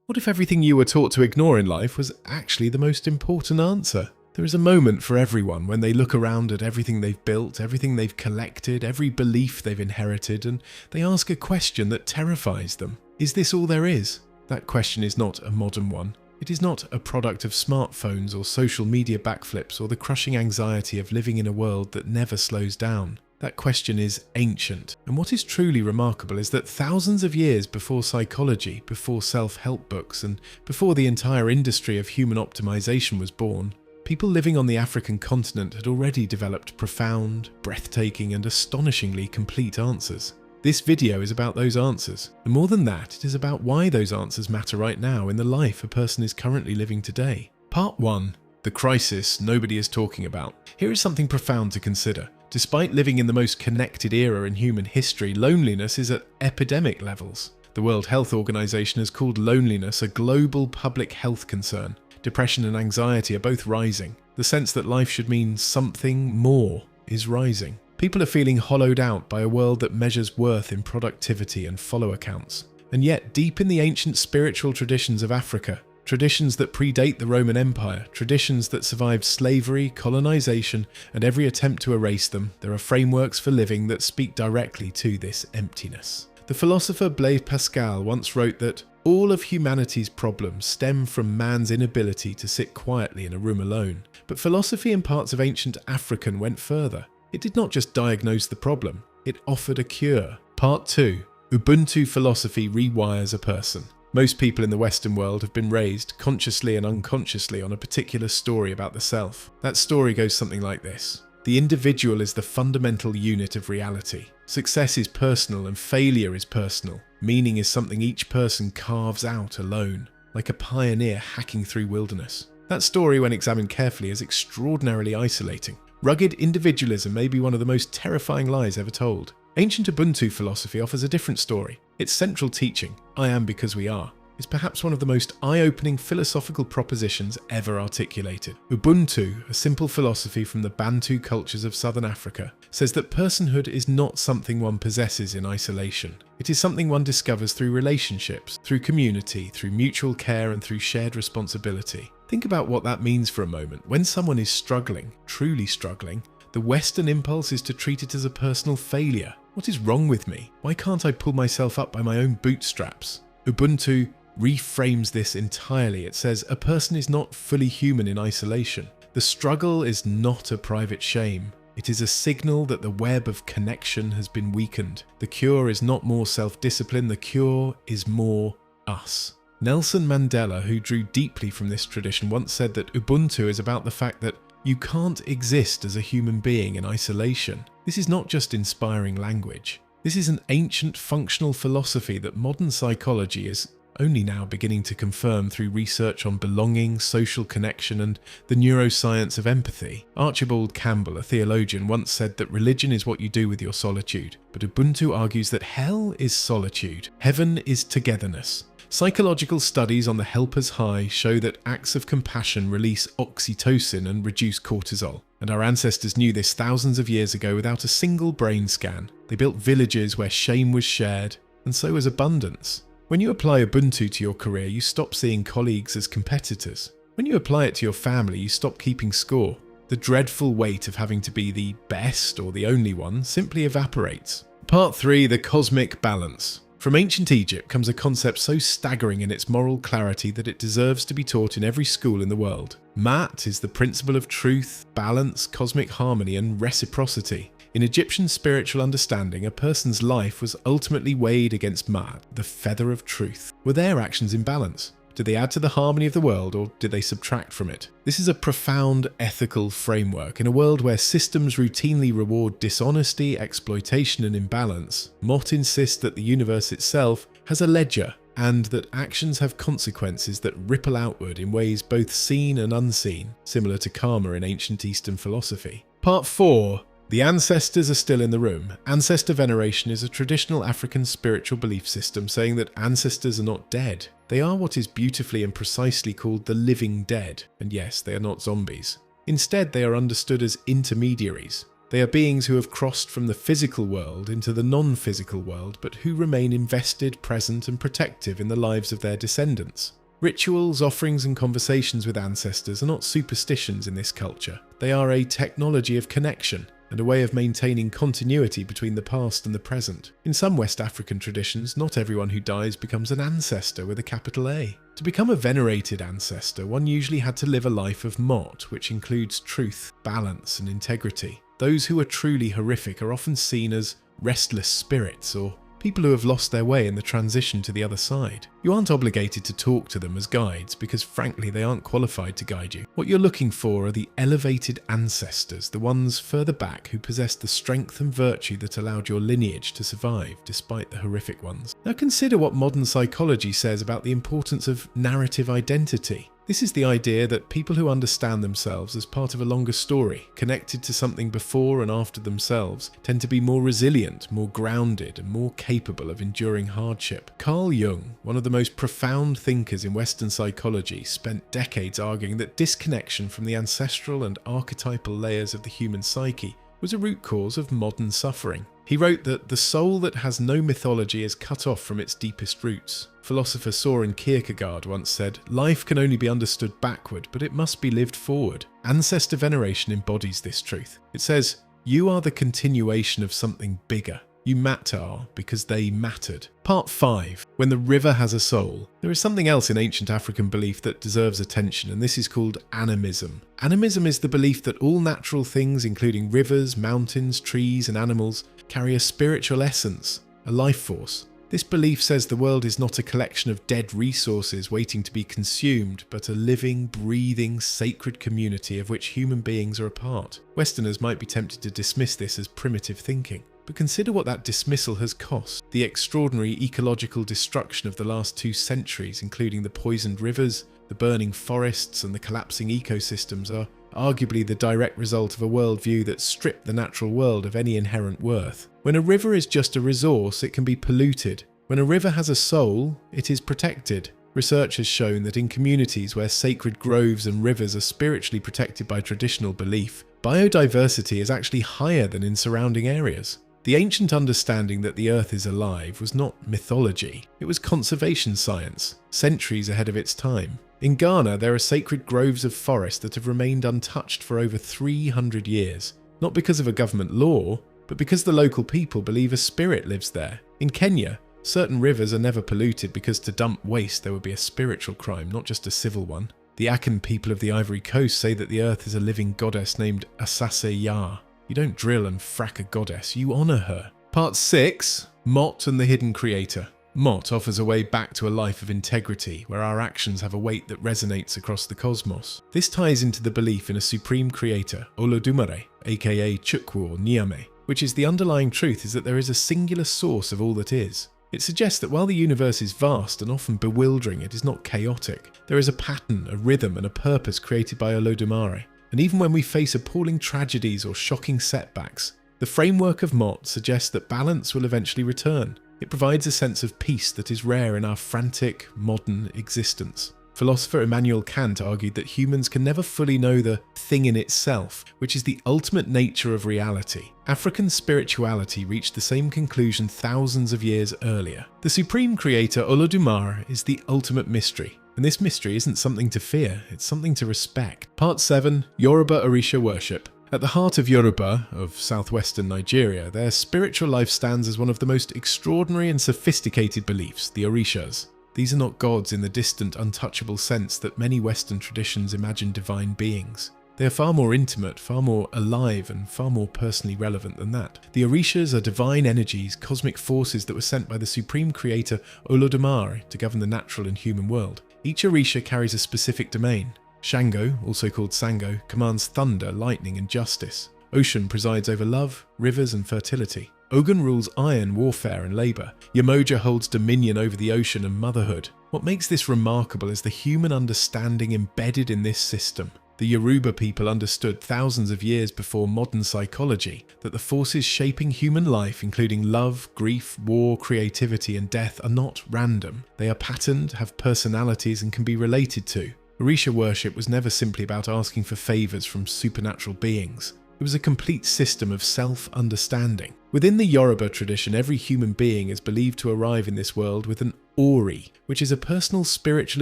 What if everything you were taught to ignore in life was actually the most important answer? There is a moment for everyone when they look around at everything they've built, everything they've collected, every belief they've inherited, and they ask a question that terrifies them. Is this all there is? That question is not a modern one. It is not a product of smartphones or social media backflips or the crushing anxiety of living in a world that never slows down. That question is ancient. And what is truly remarkable is that thousands of years before psychology, before self-help books, and before the entire industry of human optimization was born, people living on the African continent had already developed profound, breathtaking, and astonishingly complete answers. This video is about those answers, and more than that, it is about why those answers matter right now in the life a person is currently living today. Part 1. The crisis nobody is talking about. Here is something profound to consider. Despite living in the most connected era in human history, loneliness is at epidemic levels. The World Health Organization has called loneliness a global public health concern. Depression and anxiety are both rising. The sense that life should mean something more is rising. People are feeling hollowed out by a world that measures worth in productivity and follower counts. And yet, deep in the ancient spiritual traditions of Africa, traditions that predate the Roman Empire, traditions that survived slavery, colonization, and every attempt to erase them, there are frameworks for living that speak directly to this emptiness. The philosopher Blaise Pascal once wrote that all of humanity's problems stem from man's inability to sit quietly in a room alone. But philosophy in parts of ancient African went further. It did not just diagnose the problem, it offered a cure. Part 2. Ubuntu philosophy rewires a person. Most people in the Western world have been raised, consciously and unconsciously, on a particular story about the self. That story goes something like this. The individual is the fundamental unit of reality. Success is personal and failure is personal. Meaning is something each person carves out alone, like a pioneer hacking through wilderness. That story, when examined carefully, is extraordinarily isolating. Rugged individualism may be one of the most terrifying lies ever told. Ancient Ubuntu philosophy offers a different story. Its central teaching, I am because we are, is perhaps one of the most eye-opening philosophical propositions ever articulated. Ubuntu, a simple philosophy from the Bantu cultures of southern Africa, says that personhood is not something one possesses in isolation. It is something one discovers through relationships, through community, through mutual care, and through shared responsibility. Think about what that means for a moment. When someone is struggling, truly struggling, the Western impulse is to treat it as a personal failure. What is wrong with me? Why can't I pull myself up by my own bootstraps? Ubuntu reframes this entirely. It says a person is not fully human in isolation. The struggle is not a private shame. It is a signal that the web of connection has been weakened. The cure is not more self-discipline. The cure is more us. Nelson Mandela, who drew deeply from this tradition, once said that Ubuntu is about the fact that you can't exist as a human being in isolation. This is not just inspiring language. This is an ancient functional philosophy that modern psychology is only now beginning to confirm through research on belonging, social connection, and the neuroscience of empathy. Archibald Campbell, a theologian, once said that religion is what you do with your solitude, but Ubuntu argues that hell is solitude, heaven is togetherness. Psychological studies on the helper's high show that acts of compassion release oxytocin and reduce cortisol. And our ancestors knew this thousands of years ago without a single brain scan. They built villages where shame was shared, and so was abundance. When you apply Ubuntu to your career, you stop seeing colleagues as competitors. When you apply it to your family, you stop keeping score. The dreadful weight of having to be the best or the only one simply evaporates. Part 3. The cosmic balance. From ancient Egypt comes a concept so staggering in its moral clarity that it deserves to be taught in every school in the world. Ma'at is the principle of truth, balance, cosmic harmony, and reciprocity. In Egyptian spiritual understanding, a person's life was ultimately weighed against Ma'at, the feather of truth. Were their actions in balance? Did they add to the harmony of the world, or did they subtract from it? This is a profound ethical framework. In a world where systems routinely reward dishonesty, exploitation, and imbalance, Mott insists that the universe itself has a ledger, and that actions have consequences that ripple outward in ways both seen and unseen, similar to karma in ancient Eastern philosophy. Part 4. The ancestors are still in the room. Ancestor veneration is a traditional African spiritual belief system saying that ancestors are not dead. They are what is beautifully and precisely called the living dead. And yes, they are not zombies. Instead, they are understood as intermediaries. They are beings who have crossed from the physical world into the non-physical world, but who remain invested, present, and protective in the lives of their descendants. Rituals, offerings, and conversations with ancestors are not superstitions in this culture. They are a technology of connection and a way of maintaining continuity between the past and the present. In some West African traditions, not everyone who dies becomes an ancestor with a capital A. To become a venerated ancestor, one usually had to live a life of Mot, which includes truth, balance, and integrity. Those who are truly horrific are often seen as restless spirits or people who have lost their way in the transition to the other side. You aren't obligated to talk to them as guides because frankly they aren't qualified to guide you. What you're looking for are the elevated ancestors, the ones further back who possessed the strength and virtue that allowed your lineage to survive despite the horrific ones. Now consider what modern psychology says about the importance of narrative identity. This is the idea that people who understand themselves as part of a longer story, connected to something before and after themselves, tend to be more resilient, more grounded, and more capable of enduring hardship. Carl Jung, one of the most profound thinkers in Western psychology, spent decades arguing that disconnection from the ancestral and archetypal layers of the human psyche was a root cause of modern suffering. He wrote that the soul that has no mythology is cut off from its deepest roots. Philosopher Søren Kierkegaard once said, "Life can only be understood backward, but it must be lived forward." Ancestor veneration embodies this truth. It says, "You are the continuation of something bigger. You matter because they mattered." Part 5. When the river has a soul. There is something else in ancient African belief that deserves attention, and this is called animism. Animism is the belief that all natural things, including rivers, mountains, trees, and animals, carry a spiritual essence, a life force. This belief says the world is not a collection of dead resources waiting to be consumed, but a living, breathing, sacred community of which human beings are a part. Westerners might be tempted to dismiss this as primitive thinking. But consider what that dismissal has cost. The extraordinary ecological destruction of the last 2 centuries, including the poisoned rivers, the burning forests, and the collapsing ecosystems, are arguably the direct result of a worldview that stripped the natural world of any inherent worth. When a river is just a resource, it can be polluted. When a river has a soul, it is protected. Research has shown that in communities where sacred groves and rivers are spiritually protected by traditional belief, biodiversity is actually higher than in surrounding areas. The ancient understanding that the earth is alive was not mythology, it was conservation science, centuries ahead of its time. In Ghana, there are sacred groves of forest that have remained untouched for over 300 years, not because of a government law, but because the local people believe a spirit lives there. In Kenya, certain rivers are never polluted because to dump waste there would be a spiritual crime, not just a civil one. The Akan people of the Ivory Coast say that the earth is a living goddess named Asase Ya. You don't drill and frack a goddess, you honour her. Part 6. Mot and the Hidden Creator. Mot offers a way back to a life of integrity, where our actions have a weight that resonates across the cosmos. This ties into the belief in a supreme creator, Olodumare, aka Chukwu or Nyame, which is the underlying truth is that there is a singular source of all that is. It suggests that while the universe is vast and often bewildering, it is not chaotic. There is a pattern, a rhythm, and a purpose created by Olodumare. And even when we face appalling tragedies or shocking setbacks, the framework of Mot suggests that balance will eventually return. It provides a sense of peace that is rare in our frantic, modern existence. Philosopher Immanuel Kant argued that humans can never fully know the thing in itself, which is the ultimate nature of reality. African spirituality reached the same conclusion thousands of years earlier. The supreme creator Olodumare is the ultimate mystery. And this mystery isn't something to fear, it's something to respect. Part 7. Yoruba Orisha Worship. At the heart of Yoruba, of southwestern Nigeria, their spiritual life stands as one of the most extraordinary and sophisticated beliefs, the Orishas. These are not gods in the distant, untouchable sense that many Western traditions imagine divine beings. They are far more intimate, far more alive, and far more personally relevant than that. The Orishas are divine energies, cosmic forces that were sent by the supreme creator Olodumare to govern the natural and human world. Each Orisha carries a specific domain. Shango, also called Sango, commands thunder, lightning, and justice. Ocean presides over love, rivers, and fertility. Ogun rules iron, warfare, and labour. Yamoja holds dominion over the ocean and motherhood. What makes this remarkable is the human understanding embedded in this system. The Yoruba people understood thousands of years before modern psychology that the forces shaping human life, including love, grief, war, creativity, and death, are not random. They are patterned, have personalities, and can be related to. Orisha worship was never simply about asking for favours from supernatural beings. It was a complete system of self-understanding. Within the Yoruba tradition, every human being is believed to arrive in this world with an Ori, which is a personal spiritual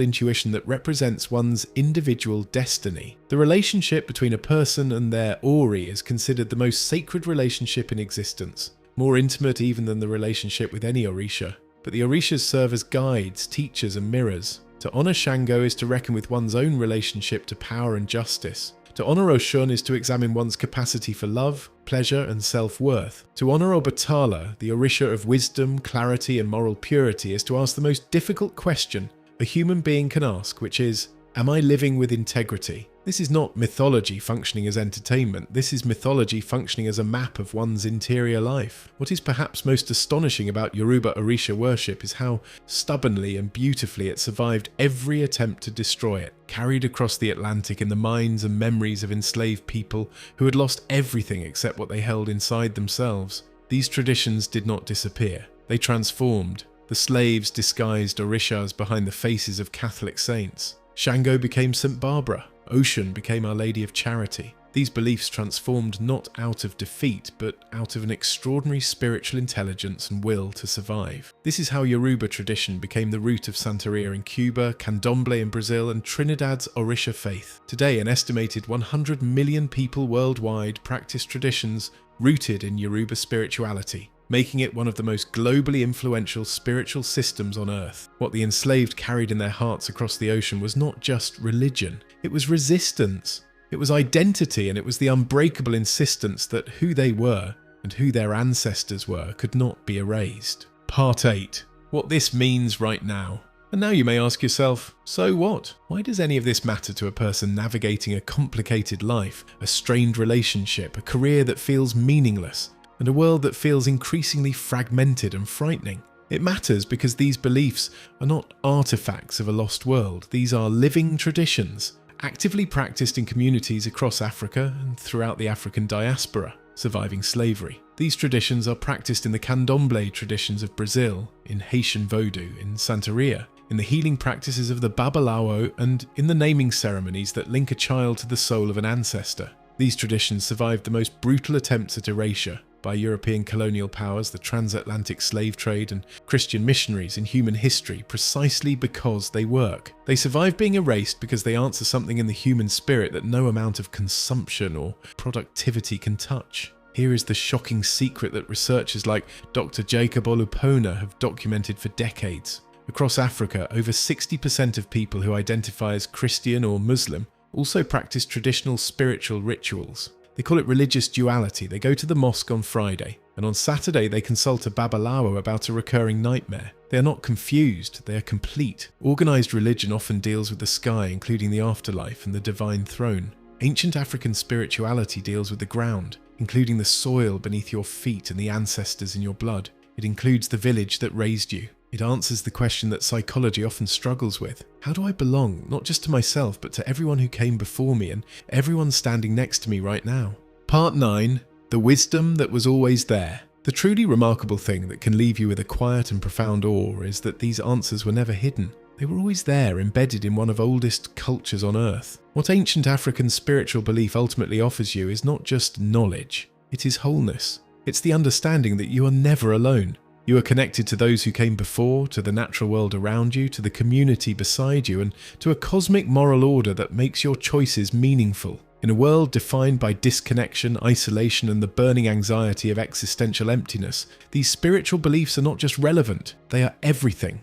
intuition that represents one's individual destiny. The relationship between a person and their Ori is considered the most sacred relationship in existence, more intimate even than the relationship with any Orisha. But the Orishas serve as guides, teachers and mirrors. To honour Shango is to reckon with one's own relationship to power and justice. To honour Oshun is to examine one's capacity for love, pleasure and self-worth. To honour Obatala, the Orisha of wisdom, clarity and moral purity, is to ask the most difficult question a human being can ask, which is, am I living with integrity? This is not mythology functioning as entertainment, this is mythology functioning as a map of one's interior life. What is perhaps most astonishing about Yoruba Orisha worship is how stubbornly and beautifully it survived every attempt to destroy it, carried across the Atlantic in the minds and memories of enslaved people who had lost everything except what they held inside themselves. These traditions did not disappear, they transformed. The slaves disguised Orishas behind the faces of Catholic saints. Shango became St. Barbara. Oshun became Our Lady of Charity. These beliefs transformed not out of defeat, but out of an extraordinary spiritual intelligence and will to survive. This is how Yoruba tradition became the root of Santeria in Cuba, Candomblé in Brazil, and Trinidad's Orisha faith. Today, an estimated 100 million people worldwide practice traditions rooted in Yoruba spirituality, making it one of the most globally influential spiritual systems on Earth. What the enslaved carried in their hearts across the ocean was not just religion, it was resistance, it was identity, and it was the unbreakable insistence that who they were and who their ancestors were could not be erased. Part 8. What this means right now. And now you may ask yourself, so what? Why does any of this matter to a person navigating a complicated life, a strained relationship, a career that feels meaningless, and a world that feels increasingly fragmented and frightening? It matters because these beliefs are not artifacts of a lost world. These are living traditions, actively practiced in communities across Africa and throughout the African diaspora, surviving slavery. These traditions are practiced in the Candomblé traditions of Brazil, in Haitian Vodou, in Santeria, in the healing practices of the Babalawo, and in the naming ceremonies that link a child to the soul of an ancestor. These traditions survived the most brutal attempts at erasure by European colonial powers, the transatlantic slave trade, and Christian missionaries in human history precisely because they work. They survive being erased because they answer something in the human spirit that no amount of consumption or productivity can touch. Here is the shocking secret that researchers like Dr. Jacob Olupona have documented for decades. Across Africa, over 60% of people who identify as Christian or Muslim also practice traditional spiritual rituals. They call it religious duality. They go to the mosque on Friday, and on Saturday they consult a babalawo about a recurring nightmare. They are not confused, they are complete. Organised religion often deals with the sky, including the afterlife and the divine throne. Ancient African spirituality deals with the ground, including the soil beneath your feet and the ancestors in your blood. It includes the village that raised you. It answers the question that psychology often struggles with. How do I belong, not just to myself, but to everyone who came before me and everyone standing next to me right now? Part 9. The wisdom that was always there. The truly remarkable thing that can leave you with a quiet and profound awe is that these answers were never hidden. They were always there, embedded in one of the oldest cultures on Earth. What ancient African spiritual belief ultimately offers you is not just knowledge, it is wholeness. It's the understanding that you are never alone. You are connected to those who came before, to the natural world around you, to the community beside you, and to a cosmic moral order that makes your choices meaningful. In a world defined by disconnection, isolation, and the burning anxiety of existential emptiness, these spiritual beliefs are not just relevant, they are everything.